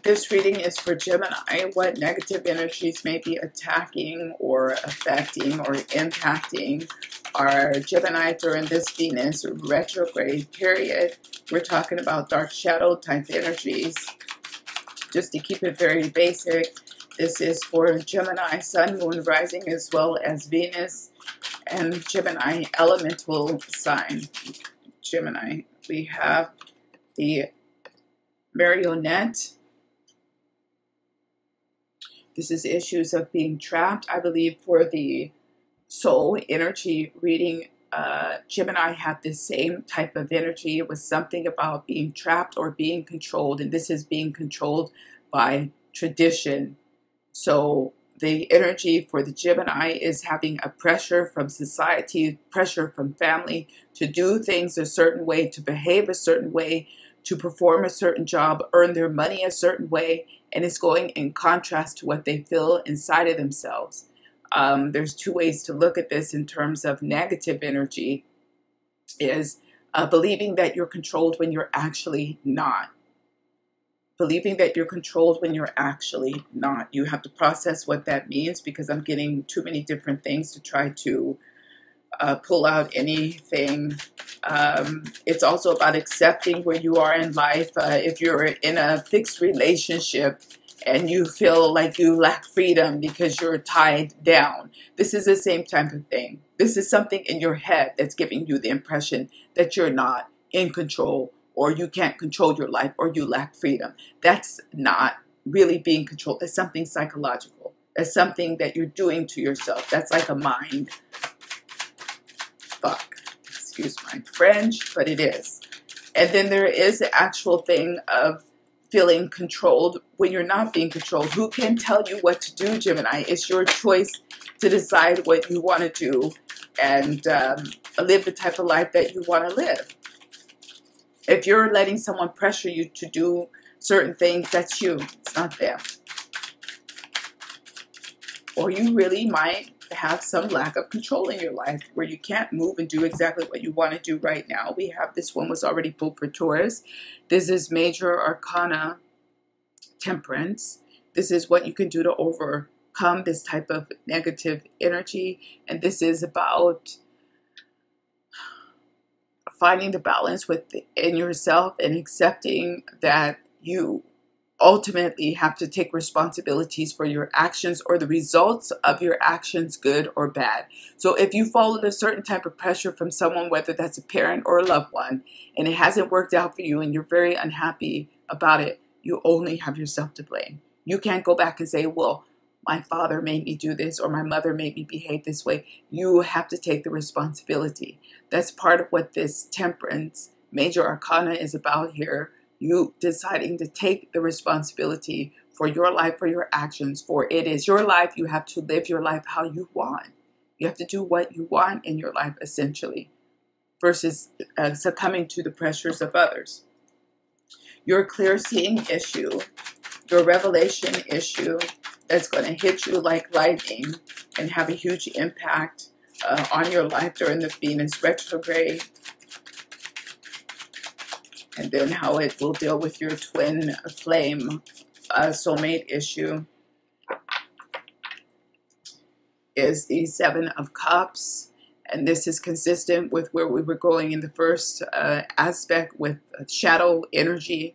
This reading is for Gemini. What negative energies may be attacking or affecting or impacting our Gemini during this Venus retrograde period? We're talking about dark shadow type energies. Just to keep it very basic, this is for Gemini, Sun, Moon, Rising, as well as Venus and Gemini elemental sign. Gemini, we have the marionette. This is issues of being trapped. I believe for the soul energy reading, Gemini had the same type of energy. It was something about being trapped or being controlled, and this is being controlled by tradition. So the energy for the Gemini is having a pressure from society, pressure from family to do things a certain way, to behave a certain way, to perform a certain job, earn their money a certain way, and it's going in contrast to what they feel inside of themselves. There's two ways to look at this in terms of negative energy, is believing that you're controlled when you're actually not. Believing that you're controlled when you're actually not. You have to process what that means, because I'm getting too many different things to try to pull out anything. It's also about accepting where you are in life. If you're in a fixed relationship and you feel like you lack freedom because you're tied down, this is the same type of thing. This is something in your head that's giving you the impression that you're not in control, or you can't control your life, or you lack freedom. That's not really being controlled. That's something psychological. That's something that you're doing to yourself. That's like a mind fuck. Excuse my French, but it is. And then there is the actual thing of feeling controlled when you're not being controlled. Who can tell you what to do, Gemini? It's your choice to decide what you want to do and live the type of life that you want to live. If you're letting someone pressure you to do certain things, that's you. It's not them. Or you really might have some lack of control in your life where you can't move and do exactly what you want to do right now. We have this one was already pulled for Taurus. This is Major Arcana Temperance. This is what you can do to overcome this type of negative energy. And this is about finding the balance within yourself and accepting that you ultimately have to take responsibilities for your actions or the results of your actions, good or bad. So if you followed a certain type of pressure from someone, whether that's a parent or a loved one, and it hasn't worked out for you and you're very unhappy about it, you only have yourself to blame. You can't go back and say, well, my father made me do this or my mother made me behave this way. You have to take the responsibility. That's part of what this Temperance Major Arcana is about here. You deciding to take the responsibility for your life, for your actions, for it is your life. You have to live your life how you want. You have to do what you want in your life, essentially, versus succumbing to the pressures of others. Your clear seeing issue, your revelation issue, that's going to hit you like lightning and have a huge impact on your life during the Venus retrograde. And then how it will deal with your twin flame soulmate issue is the Seven of Cups. And this is consistent with where we were going in the first aspect with shadow energy,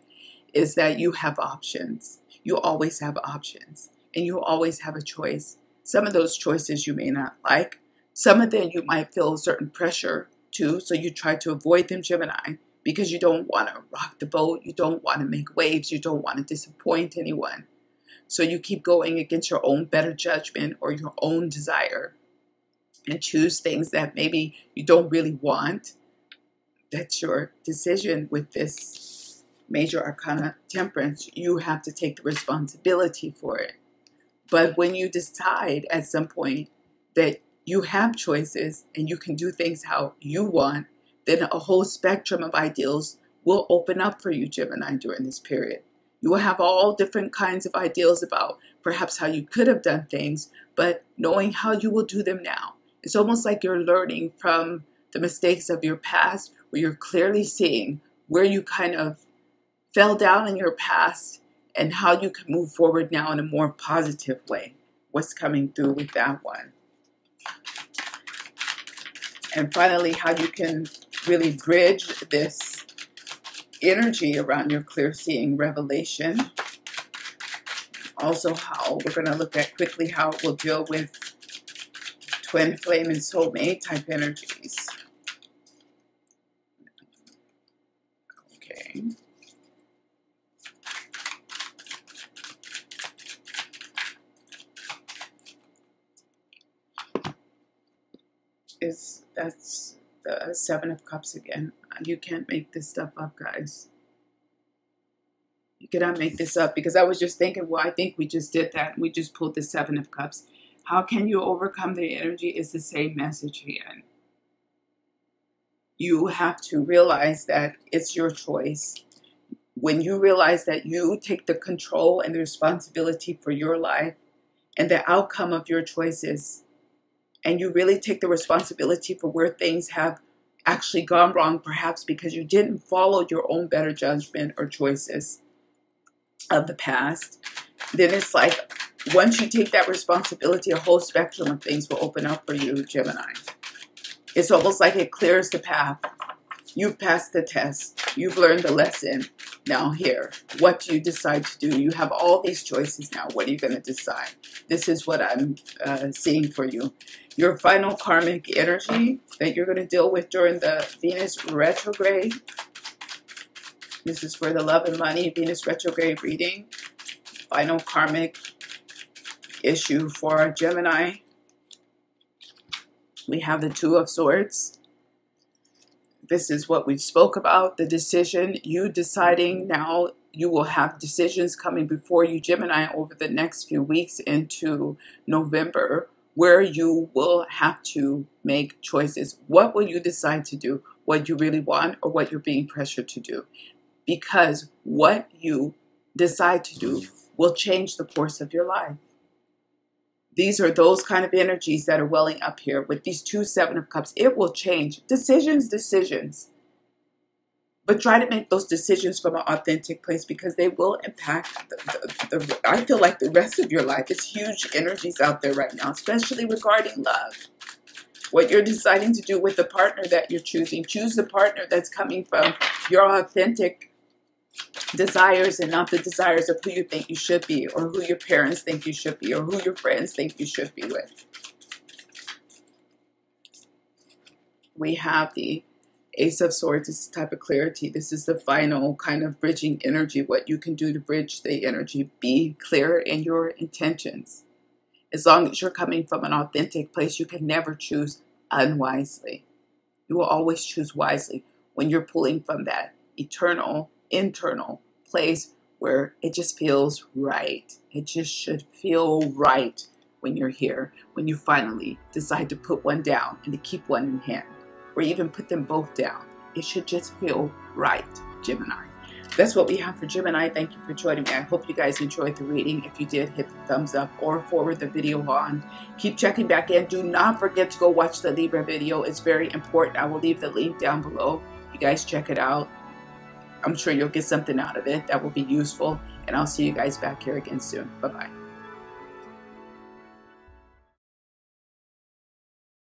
is that you have options. You always have options. And you always have a choice. Some of those choices you may not like. Some of them you might feel a certain pressure to, so you try to avoid them, Gemini, because you don't want to rock the boat. You don't want to make waves. You don't want to disappoint anyone. So you keep going against your own better judgment or your own desire and choose things that maybe you don't really want. That's your decision with this Major Arcana Temperance. You have to take the responsibility for it. But when you decide at some point that you have choices and you can do things how you want, then a whole spectrum of ideals will open up for you, Gemini, during this period. You will have all different kinds of ideals about perhaps how you could have done things, but knowing how you will do them now. It's almost like you're learning from the mistakes of your past, where you're clearly seeing where you kind of fell down in your past and how you can move forward now in a more positive way. What's coming through with that one. And finally, how you can really bridge this energy around your clear seeing revelation. Also, how we're going to look at quickly how it will deal with twin flame and soulmate type energies. Okay. That's the Seven of Cups again. You can't make this stuff up, guys. You cannot make this up, because I was just thinking, well, I think we just did that. We just pulled the Seven of Cups. How can you overcome the energy? Is the same message again. You have to realize that it's your choice. When you realize that you take the control and the responsibility for your life and the outcome of your choices, and you really take the responsibility for where things have actually gone wrong, perhaps because you didn't follow your own better judgment or choices of the past, then it's like, once you take that responsibility, a whole spectrum of things will open up for you, Gemini. It's almost like it clears the path. You've passed the test. You've learned the lesson. Now here, what do you decide to do? You have all these choices now. What are you going to decide? This is what I'm seeing for you. Your final karmic energy that you're going to deal with during the Venus retrograde. This is for the love and money Venus retrograde reading. Final karmic issue for Gemini. We have the Two of Swords. This is what we spoke about, the decision. You deciding now, you will have decisions coming before you, Gemini, over the next few weeks into November, where you will have to make choices. What will you decide to do? What you really want, or what you're being pressured to do? Because what you decide to do will change the course of your life. These are those kind of energies that are welling up here with these two Seven of Cups. It will change. Decisions. But try to make those decisions from an authentic place, because they will impact I feel like the rest of your life. It's huge energies out there right now, especially regarding love. What you're deciding to do with the partner that you're choosing. Choose the partner that's coming from your authentic desires and not the desires of who you think you should be, or who your parents think you should be, or who your friends think you should be with. We have the Ace of Swords. This type of clarity. This is the final kind of bridging energy. What you can do to bridge the energy. Be clear in your intentions. As long as you're coming from an authentic place, you can never choose unwisely. You will always choose wisely when you're pulling from that eternal, internal place where it just feels right. It just should feel right when you're here, when you finally decide to put one down and to keep one in hand, or even put them both down. It should just feel right, Gemini. That's what we have for Gemini. Thank you for joining me. I hope you guys enjoyed the reading. If you did, hit the thumbs up or forward the video on. Keep checking back in. Do not forget to go watch the Libra video. It's very important. I will leave the link down below. You guys check it out. I'm sure you'll get something out of it that will be useful. And I'll see you guys back here again soon. Bye-bye.